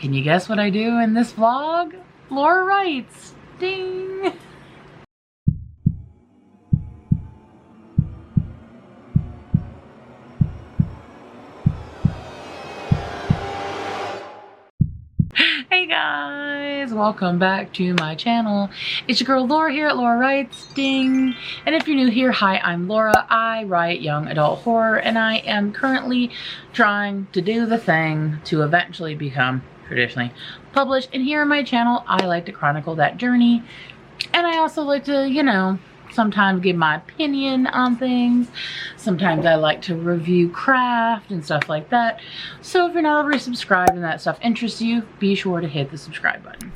Can you guess what I do in this vlog? Laura writes. Ding! Hey guys, welcome back to my channel. It's your girl Laura here at Laura Writes, ding. And if you're new here, hi, I'm Laura. I write young adult horror and I am currently trying to do the thing to eventually become traditionally published. And here on my channel, I like to chronicle that journey. And I also like to, you know, sometimes give my opinion on things. Sometimes I like to review craft and stuff like that. So if you're not already subscribed and that stuff interests you, be sure to hit the subscribe button.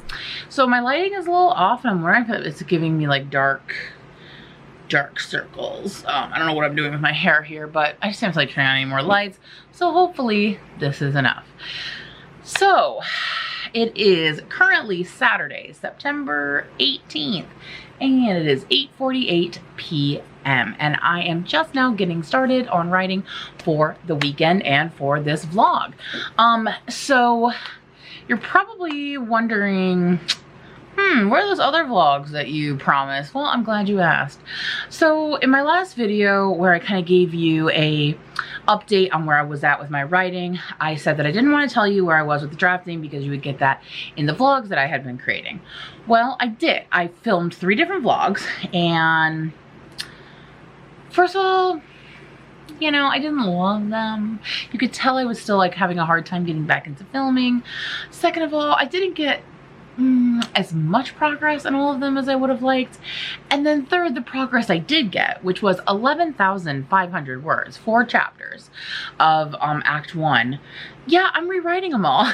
So my lighting is a little off and I'm wearing it. It's giving me like dark circles. I don't know what I'm doing with my hair here, but I just haven't like turning on any more lights. So hopefully this is enough. So it is currently Saturday, September 18th. And it is 8:48 p.m. and I am just now getting started on writing for the weekend and for this vlog. So you're probably wondering, where are those other vlogs that you promised? Well, I'm glad you asked. So in my last video where I kind of gave you a update on where I was at with my writing, I said that I didn't want to tell you where I was with the drafting because you would get that in the vlogs that I had been creating. Well, I did. I filmed 3 different vlogs, and first of all, you know, I didn't love them. You could tell I was still like having a hard time getting back into filming. Second of all, I didn't get as much progress on all of them as I would have liked. And then third, the progress I did get, which was 11,500 words, 4 chapters of Act 1. Yeah, I'm rewriting them all.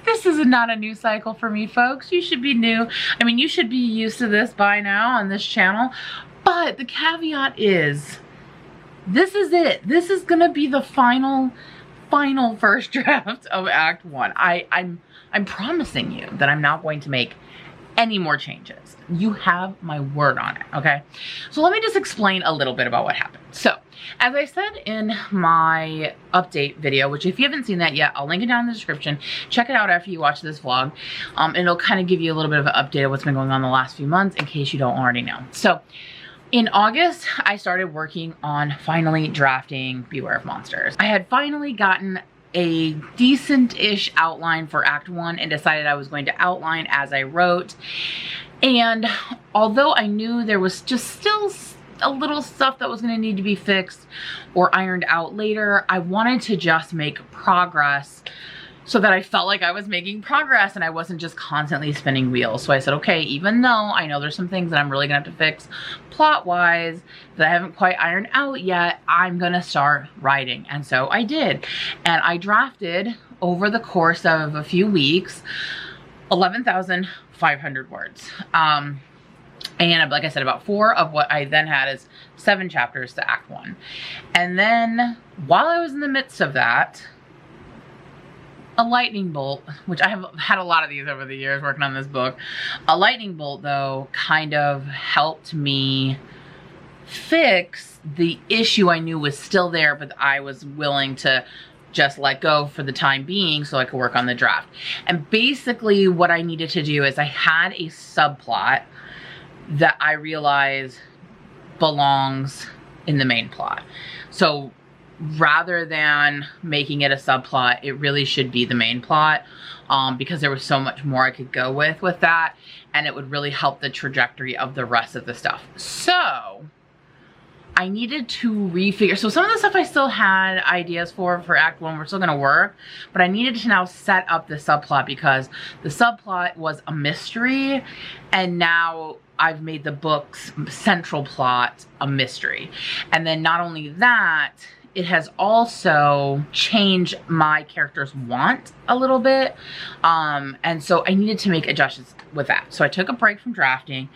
This is not a new cycle for me, folks. You should be new. I mean, you should be used to this by now on this channel. But the caveat is, this is it. This is gonna be the final first draft of Act 1. I'm promising you that I'm not going to make any more changes. You have my word on it, okay? So let me just explain a little bit about what happened. So, as I said in my update video, which if you haven't seen that yet, I'll link it down in the description. Check it out after you watch this vlog. And it'll kind of give you a little bit of an update of what's been going on the last few months in case you don't already know. So, in August, I started working on finally drafting Beware of Monsters. I had finally gotten a decent-ish outline for Act 1 and decided I was going to outline as I wrote. And although I knew there was just still a little stuff that was going to need to be fixed or ironed out later, I wanted to just make progress so that I felt like I was making progress and I wasn't just constantly spinning wheels. So I said, okay, even though I know there's some things that I'm really gonna have to fix plot-wise that I haven't quite ironed out yet, I'm gonna start writing. And so I did. And I drafted over the course of a few weeks, 11,500 words. And like I said, about 4 of what I then had is 7 chapters to Act 1. And then while I was in the midst of that, a lightning bolt, which I have had a lot of these over the years working on this book. A lightning bolt, though, kind of helped me fix the issue I knew was still there, but I was willing to just let go for the time being so I could work on the draft. And basically what I needed to do is I had a subplot that I realized belongs in the main plot. So rather than making it a subplot, it really should be the main plot, because there was so much more I could go with that, and it would really help the trajectory of the rest of the stuff. So I needed to refigure. So some of the stuff I still had ideas for Act 1 were still gonna work, but I needed to now set up the subplot because the subplot was a mystery, and now I've made the book's central plot a mystery. And then not only that, it has also changed my character's want a little bit. And so I needed to make adjustments with that. So I took a break from drafting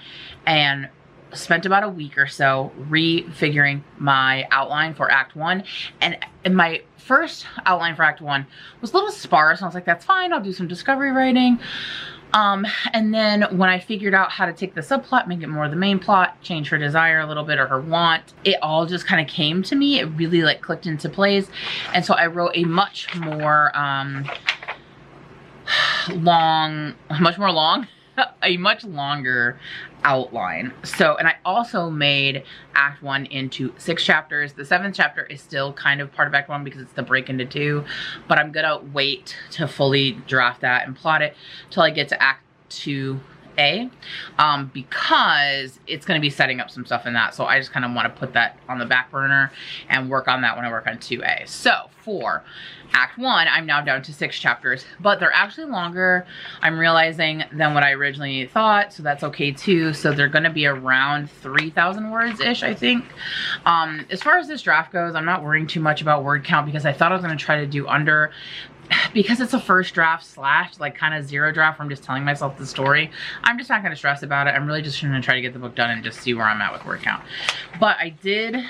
and spent about a week or so refiguring my outline for Act 1. And my first outline for Act 1 was a little sparse. And I was like, that's fine, I'll do some discovery writing. And then when I figured out how to take the subplot, make it more of the main plot, change her desire a little bit or her want, it all just kind of came to me. It really like clicked into place. And so I wrote a much more a much longer outline. So, and I also made Act 1 into 6 chapters. The 7th chapter is still kind of part of Act 1 because it's the break into 2, but I'm gonna wait to fully draft that and plot it till I get to Act 2A, because it's going to be setting up some stuff in that. So I just kind of want to put that on the back burner and work on that when I work on 2A. So for Act 1, I'm now down to 6 chapters, but they're actually longer, I'm realizing, than what I originally thought, so that's okay too. So they're going to be around 3,000 words-ish, I think. As far as this draft goes, I'm not worrying too much about word count because I thought I was going to try to do under, because it's a first draft / like kind of zero draft where I'm just telling myself the story. I'm just not going to stress about it. I'm really just going to try to get the book done and just see where I'm at with word count. But I did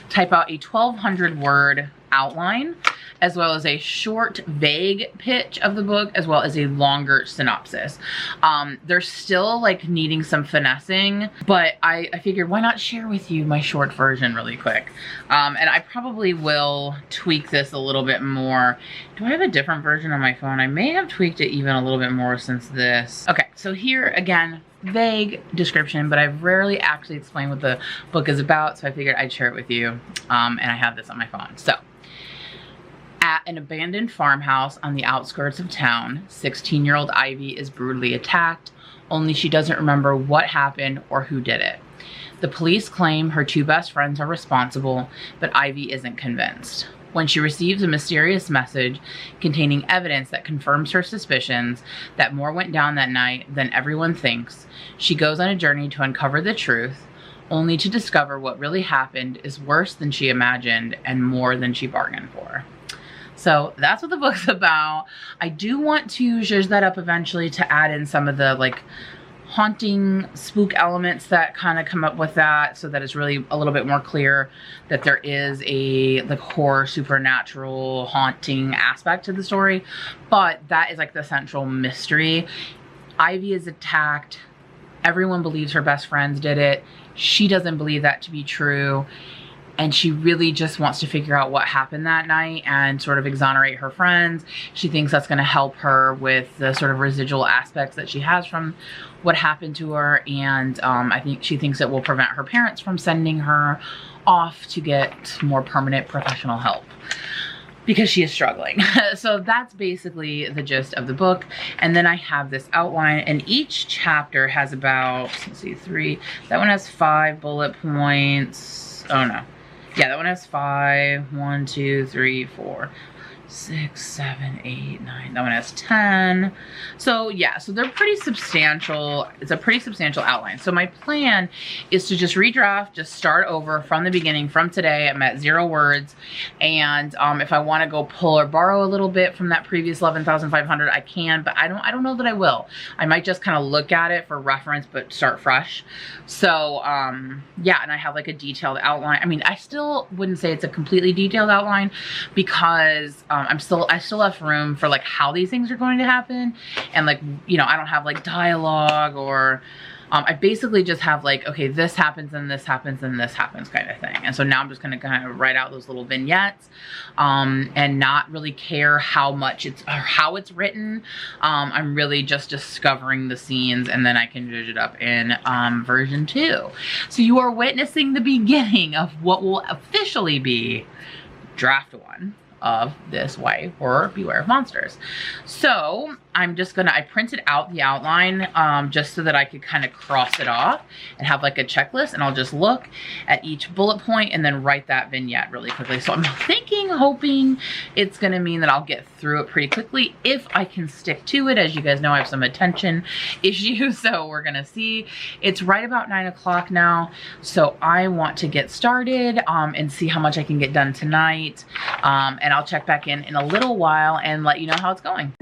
type out a 1,200 word outline, as well as a short, vague pitch of the book, as well as a longer synopsis. They're still like needing some finessing, but I figured why not share with you my short version really quick. And I probably will tweak this a little bit more. Do I have a different version on my phone? I may have tweaked it even a little bit more since this. Okay, so here again, vague description, but I've rarely actually explained what the book is about, so I figured I'd share it with you. And I have this on my phone. So, at an abandoned farmhouse on the outskirts of town, 16-year-old Ivy is brutally attacked, only she doesn't remember what happened or who did it. The police claim her 2 best friends are responsible, but Ivy isn't convinced. When she receives a mysterious message containing evidence that confirms her suspicions that more went down that night than everyone thinks, she goes on a journey to uncover the truth, only to discover what really happened is worse than she imagined and more than she bargained for. So that's what the book's about. I do want to zhuzh that up eventually to add in some of the like haunting spook elements that kind of come up with that, so that it's really a little bit more clear that there is a like horror, supernatural, haunting aspect to the story. But that is like the central mystery. Ivy is attacked. Everyone believes her best friends did it. She doesn't believe that to be true. And she really just wants to figure out what happened that night and sort of exonerate her friends. She thinks that's going to help her with the sort of residual aspects that she has from what happened to her. And I think she thinks it will prevent her parents from sending her off to get more permanent professional help, because she is struggling. So that's basically the gist of the book. And then I have this outline, and each chapter has about, let's see, 3. That one has 5 bullet points. Oh no. Yeah, that one has 5. 1, 2, 3, 4, 6, 7, 8, 9. That one has 10. So yeah, so they're pretty substantial. It's a pretty substantial outline. So my plan is to just redraft, just start over from the beginning, from today. I'm at 0 words. And if I want to go pull or borrow a little bit from that previous 11,500, I can, but I don't know that I will. I might just kind of look at it for reference, but start fresh. So yeah, and I have like a detailed outline. I mean, I still wouldn't say it's a completely detailed outline, because I still have room for like how these things are going to happen, and like, you know, I don't have like dialogue, or I basically just have like, okay, this happens and this happens and this happens kind of thing. And so now I'm just going to kind of write out those little vignettes, and not really care how much it's, or how it's written. I'm really just discovering the scenes, and then I can judge it up in version 2. So you are witnessing the beginning of what will officially be draft 1 of this YA horror Beware of Monsters. So I'm just gonna, I printed out the outline just so that I could kind of cross it off and have like a checklist, and I'll just look at each bullet point and then write that vignette really quickly. So I'm thinking, hoping it's gonna mean that I'll get through it pretty quickly if I can stick to it. As you guys know, I have some attention issues, so we're gonna see. It's right about 9 o'clock now, so I want to get started and see how much I can get done tonight. And I'll check back in a little while and let you know how it's going.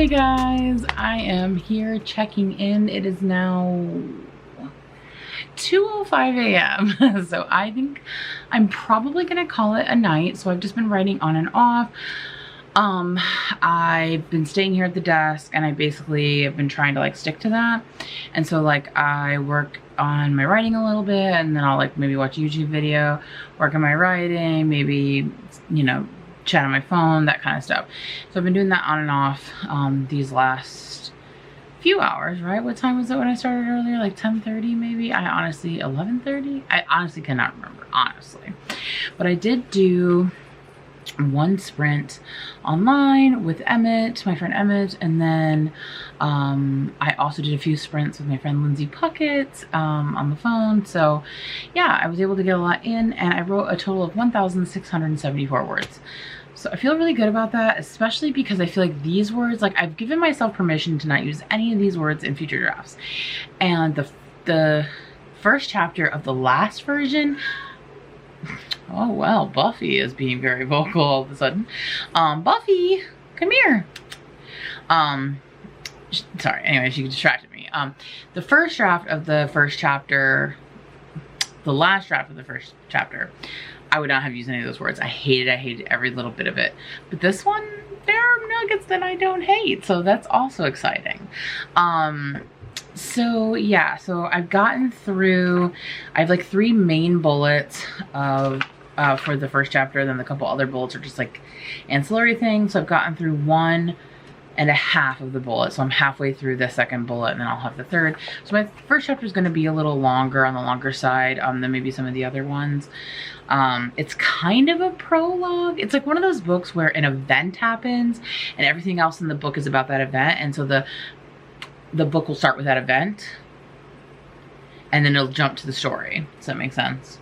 Hey guys, I am here checking in. It is now 2:05 a.m. So I think I'm probably gonna call it a night. So I've just been writing on and off. I've been staying here at the desk and I basically have been trying to like stick to that. And so like I work on my writing a little bit and then I'll like maybe watch a YouTube video, work on my writing, maybe, you know, chat on my phone, that kind of stuff. So I've been doing that on and off these last few hours, right? What time was it when I started earlier? Like 10:30 maybe? 11:30? I honestly cannot remember, honestly. But I did do one sprint online with Emmett, my friend Emmett, and then I also did a few sprints with my friend Lindsay Puckett on the phone. So yeah, I was able to get a lot in and I wrote a total of 1,674 words. So I feel really good about that, especially because I feel like these words, like I've given myself permission to not use any of these words in future drafts. And the first chapter of the last version, oh well, Buffy is being very vocal all of a sudden. Buffy, come here. Sorry, anyway, she distracted me. The first draft of the first chapter, the last draft of the first chapter, I would not have used any of those words. I hated every little bit of it. But this one, there are nuggets that I don't hate, so that's also exciting. So yeah, so I've gotten through, I have like 3 main bullets of for the first chapter, then a couple other bullets are just like ancillary things. So I've gotten through 1.5 of the bullet, so I'm halfway through the second bullet and then I'll have the third. So my first chapter is going to be a little longer, on the longer side than maybe some of the other ones. It's kind of a prologue. It's like one of those books where an event happens and everything else in the book is about that event, and so the book will start with that event and then it'll jump to the story. Does that make sense?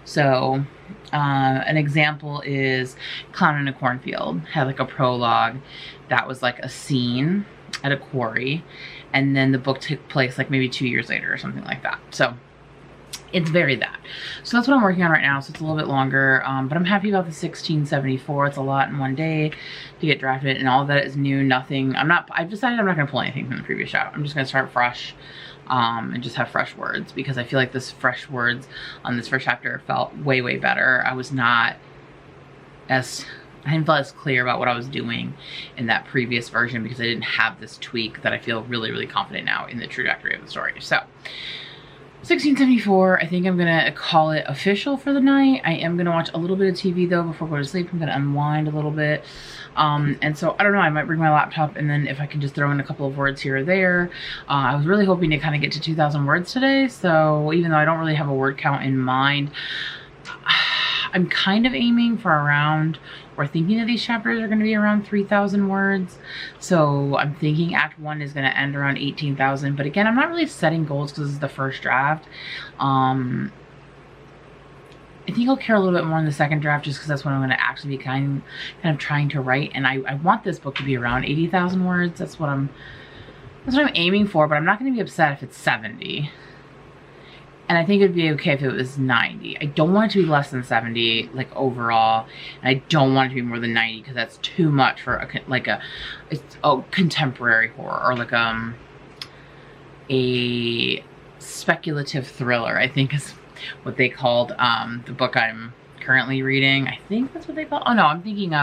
So an example is Clown in a Cornfield had like a prologue that was like a scene at a quarry, and then the book took place like maybe 2 years later or something like that. So it's very that. So that's what I'm working on right now. So it's a little bit longer, but I'm happy about the 1674. It's a lot in one day to get drafted, and all of that is new. Nothing. I've decided I'm not going to pull anything from the previous chapter. I'm just going to start fresh, and just have fresh words, because I feel like this fresh words on this first chapter felt way better. I didn't feel as clear about what I was doing in that previous version because I didn't have this tweak that I feel really confident now in the trajectory of the story. So 1674, I think I'm gonna call it official for the night. I am gonna watch a little bit of TV though before going to sleep. I'm gonna unwind a little bit. And so I don't know, I might bring my laptop, and then if I can just throw in a couple of words here or there. I was really hoping to kind of get to 2,000 words today. So even though I don't really have a word count in mind, I'm kind of aiming for around, or thinking that these chapters are going to be around 3,000 words. So I'm thinking Act 1 is going to end around 18,000. But again, I'm not really setting goals because this is the first draft. I think I'll care a little bit more in the second draft, just because that's when I'm going to actually be kind of trying to write. And I want this book to be around 80,000 words. That's what I'm aiming for. But I'm not going to be upset if it's 70. And I think it'd be okay if it was 90. I don't want it to be less than 70, like overall. And I don't want it to be more than 90 because that's too much for a contemporary horror, or like a speculative thriller, I think is what they called the book I'm currently reading. I think that's what they call. Oh no, I'm thinking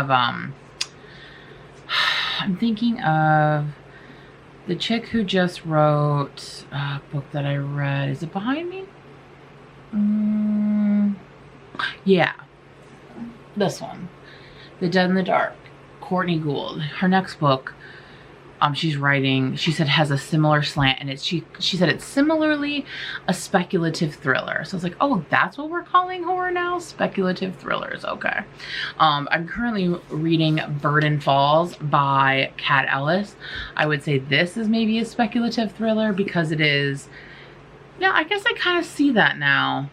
of the chick who just wrote a book that I read. Is it behind me? Yeah. This one. The Dead in the Dark. Courtney Gould. Her next book, she's writing, she said has a similar slant, and she said it's similarly a speculative thriller. So it's like, oh, that's what we're calling horror now? Speculative thrillers. Okay. I'm currently reading Burden Falls by Kat Ellis. I would say this is maybe a speculative thriller because it is, yeah, I guess I kind of see that now.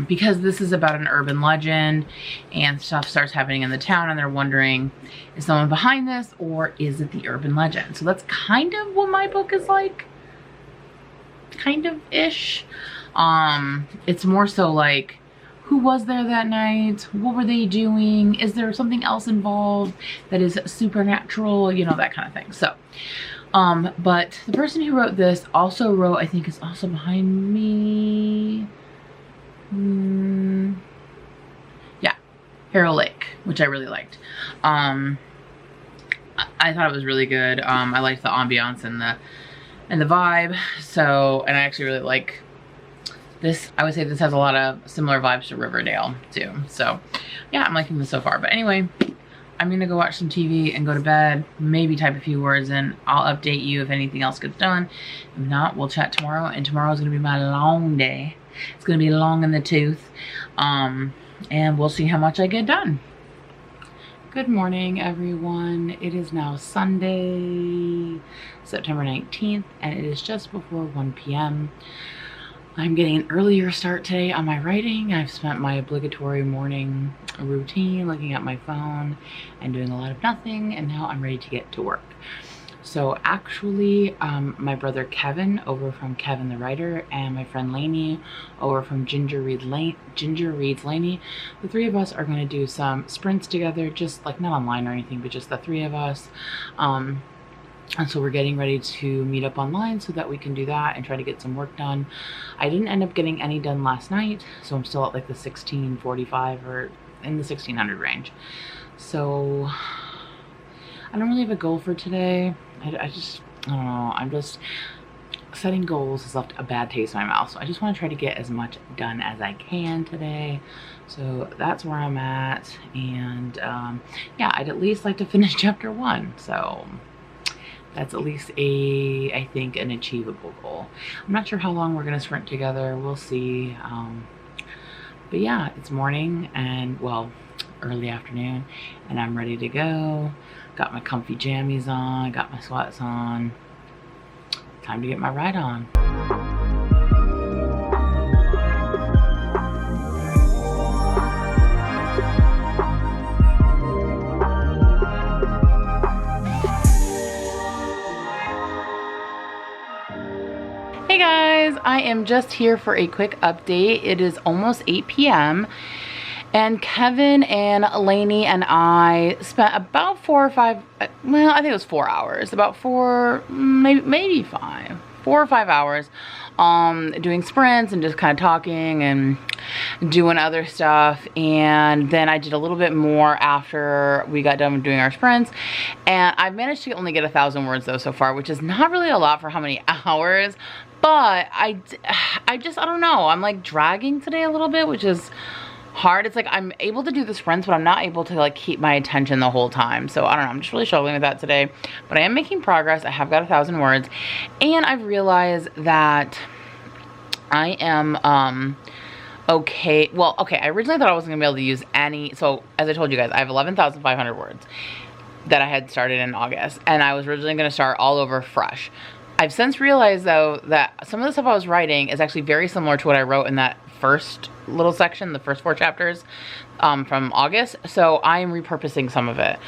Because this is about an urban legend and stuff starts happening in the town and they're wondering, is someone behind this or is it the urban legend? So that's kind of what my book is like. Kind of ish. It's more so like who was there that night? What were they doing? Is there something else involved that is supernatural? You know, that kind of thing. So, but the person who wrote this also wrote, I think is also behind me. Yeah, Harrow Lake, which I really liked. I thought it was really good. I liked the ambiance and the vibe. So, and I actually really like this. I would say this has a lot of similar vibes to Riverdale too. So yeah, I'm liking this so far. But anyway, I'm gonna go watch some TV and go to bed, maybe type a few words in. I'll update you if anything else gets done. If not, we'll chat tomorrow, and tomorrow's gonna be my long day. It's gonna be long in the tooth. And we'll see how much I get done. Good morning, everyone. It is now Sunday, September 19th, and it is just before 1 p.m. I'm getting an earlier start today on my writing. I've spent my obligatory morning routine looking at my phone and doing a lot of nothing, and now I'm ready to get to work. So actually, my brother Kevin over from Kevin the Writer and my friend Lainey over from Ginger Reads Lainey, the three of us are going to do some sprints together, just like not online or anything, but just the three of us. And so we're getting ready to meet up online so that we can do that and try to get some work done. I didn't end up getting any done last night, so I'm still at like the 1645 or in the 1600 range. So I don't really have a goal for today. I don't know. I'm just setting goals has left a bad taste in my mouth. So I just want to try to get as much done as I can today. So that's where I'm at. And yeah, I'd at least like to finish chapter 1. So that's at least I think an achievable goal. I'm not sure how long we're going to sprint together. We'll see. But yeah, it's morning and, well, early afternoon, and I'm ready to go. Got my comfy jammies on, got my sweats on. Time to get my ride on. Hey guys, I am just here for a quick update. It is almost 8 p.m. and Kevin and Lainey and I spent about 4 or 5, well, I think it was 4 hours, about 4, maybe 5, 4 or 5 hours doing sprints and just kind of talking and doing other stuff. And then I did a little bit more after we got done doing our sprints, and I've managed to only get 1,000 words though so far, which is not really a lot for how many hours. But I don't know, I'm like dragging today a little bit, which is hard. It's like I'm able to do the sprints, but I'm not able to like keep my attention the whole time. So I don't know, I'm just really struggling with that today, but I am making progress. I have got 1,000 words, and I've realized that I am okay. Well, okay, I originally thought I wasn't gonna be able to use any. So as I told you guys, I have 11,500 words that I had started in August, and I was originally gonna start all over fresh. I've since realized though that some of the stuff I was writing is actually very similar to what I wrote in that first little section, the first 4 chapters from August. So I am repurposing some of it.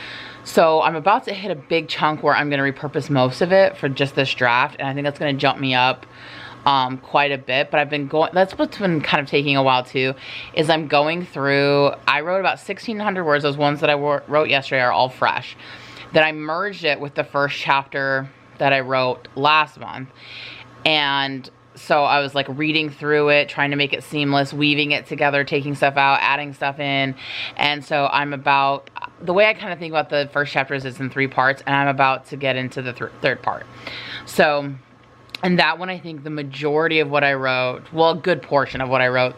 So I'm about to hit a big chunk where I'm going to repurpose most of it for just this draft, and I think that's going to jump me up quite a bit. But I've been going, that's what's been kind of taking a while too, is I'm going through, I wrote about 1,600 words. Those ones that I wrote yesterday are all fresh. Then I merged it with the first chapter that I wrote last month, and so I was like reading through it, trying to make it seamless, weaving it together, taking stuff out, adding stuff in. And so I'm about, the way I kind of think about the first chapter is it's in 3 parts, and I'm about to get into the third part. So, and that one, I think the majority of what I wrote, well, a good portion of what I wrote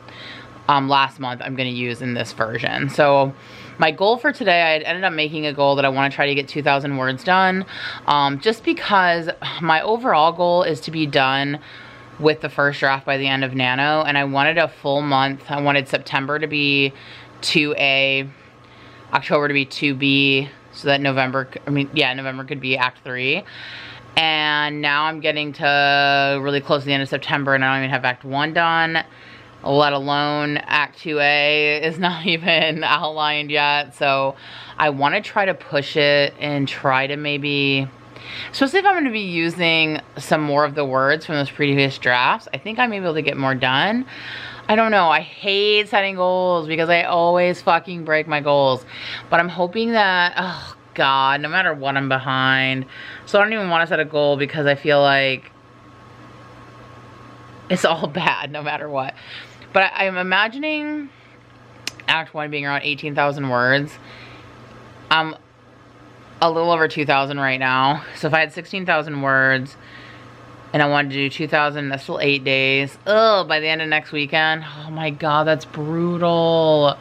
last month, I'm going to use in this version. So my goal for today, I ended up making a goal that I want to try to get 2,000 words done, just because my overall goal is to be done with the first draft by the end of Nano, and I wanted a full month. I wanted September to be 2A, October to be 2B, so that November could be Act 3. And now I'm getting to really close to the end of September, and I don't even have Act 1 done, let alone Act 2A is not even outlined yet. So I want to try to push it and try to maybe, especially if I'm going to be using some more of the words from those previous drafts, I think I may be able to get more done. I don't know. I hate setting goals because I always fucking break my goals. But I'm hoping that, oh God, no matter what, I'm behind. So I don't even want to set a goal because I feel like it's all bad no matter what. But I'm imagining Act 1 being around 18,000 words. I'm a little over 2,000 right now. So if I had 16,000 words and I wanted to do 2,000, that's still 8 days. Ugh, by the end of next weekend. Oh my God, that's brutal.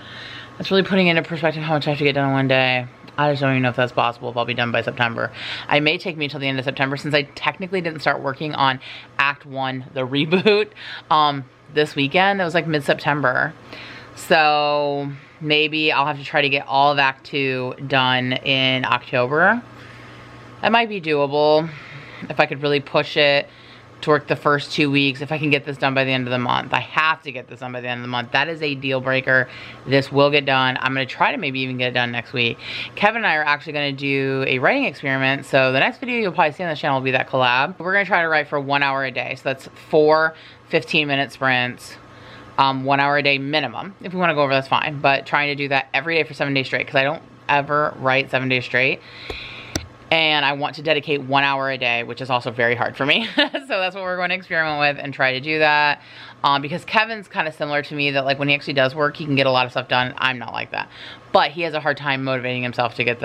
That's really putting into perspective how much I have to get done in one day. I just don't even know if that's possible, if I'll be done by September. It may take me until the end of September since I technically didn't start working on Act 1, the reboot, this weekend. That was like mid-September. So maybe I'll have to try to get all of Act 2 done in October. That might be doable if I could really push it to work the first 2 weeks, if I can get this done by the end of the month. I have to get this done by the end of the month. That is a deal breaker. This will get done. I'm going to try to maybe even get it done next week. Kevin and I are actually going to do a writing experiment. So the next video you'll probably see on the channel will be that collab. We're going to try to write for 1 hour a day. So that's 4 15-minute sprints. 1 hour a day minimum. If we want to go over, that's fine. But trying to do that every day for 7 days straight, because I don't ever write 7 days straight. And I want to dedicate 1 hour a day, which is also very hard for me. So that's what we're going to experiment with and try to do that. Because Kevin's kind of similar to me, that like when he actually does work, he can get a lot of stuff done. I'm not like that. But he has a hard time motivating himself to get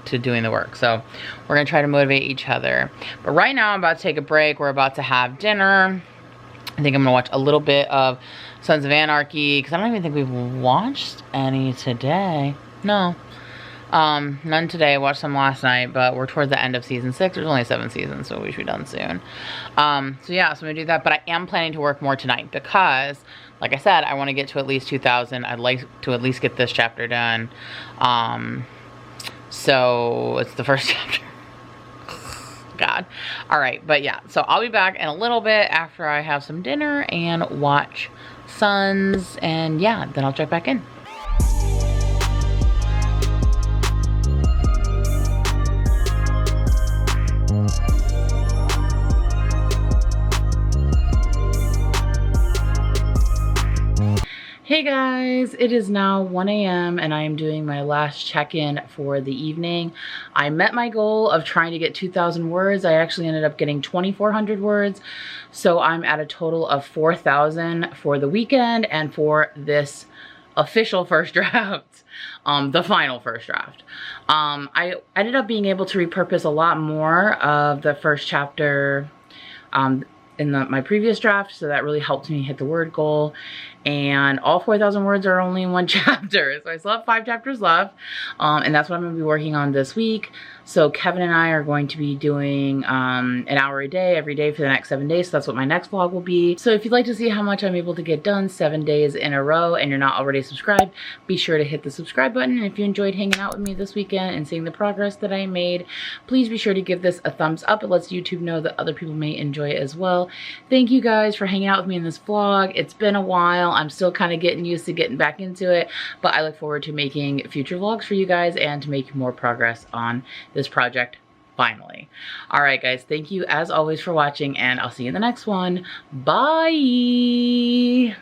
to doing the work. So we're going to try to motivate each other. But right now I'm about to take a break. We're about to have dinner. I think I'm going to watch a little bit of Sons of Anarchy, because I don't even think we've watched any today. No. None today. I watched some last night, but we're towards the end of season 6. There's only 7 seasons, so we should be done soon. So yeah, so I'm gonna do that, but I am planning to work more tonight because, like I said, I want to get to at least 2,000. I'd like to at least get this chapter done. So it's the first chapter. God. All right, but yeah, so I'll be back in a little bit after I have some dinner and watch Sons, and yeah, then I'll check back in. Hey guys, it is now 1 a.m. and I am doing my last check-in for the evening. I met my goal of trying to get 2,000 words. I actually ended up getting 2,400 words. So I'm at a total of 4,000 for the weekend and for this official first draft, the final first draft. I ended up being able to repurpose a lot more of the first chapter in my previous draft, so that really helped me hit the word goal. And all 4,000 words are only in one chapter, so I still have 5 chapters left, and that's what I'm going to be working on this week. So Kevin and I are going to be doing an hour a day every day for the next 7 days, so that's what my next vlog will be. So if you'd like to see how much I'm able to get done 7 days in a row and you're not already subscribed, be sure to hit the subscribe button. And if you enjoyed hanging out with me this weekend and seeing the progress that I made, please be sure to give this a thumbs up. It lets YouTube know that other people may enjoy it as well. Thank you guys for hanging out with me in this vlog. It's been a while. I'm still kind of getting used to getting back into it, but I look forward to making future vlogs for you guys and to make more progress on this project finally. All right, guys, thank you as always for watching, and I'll see you in the next one. Bye.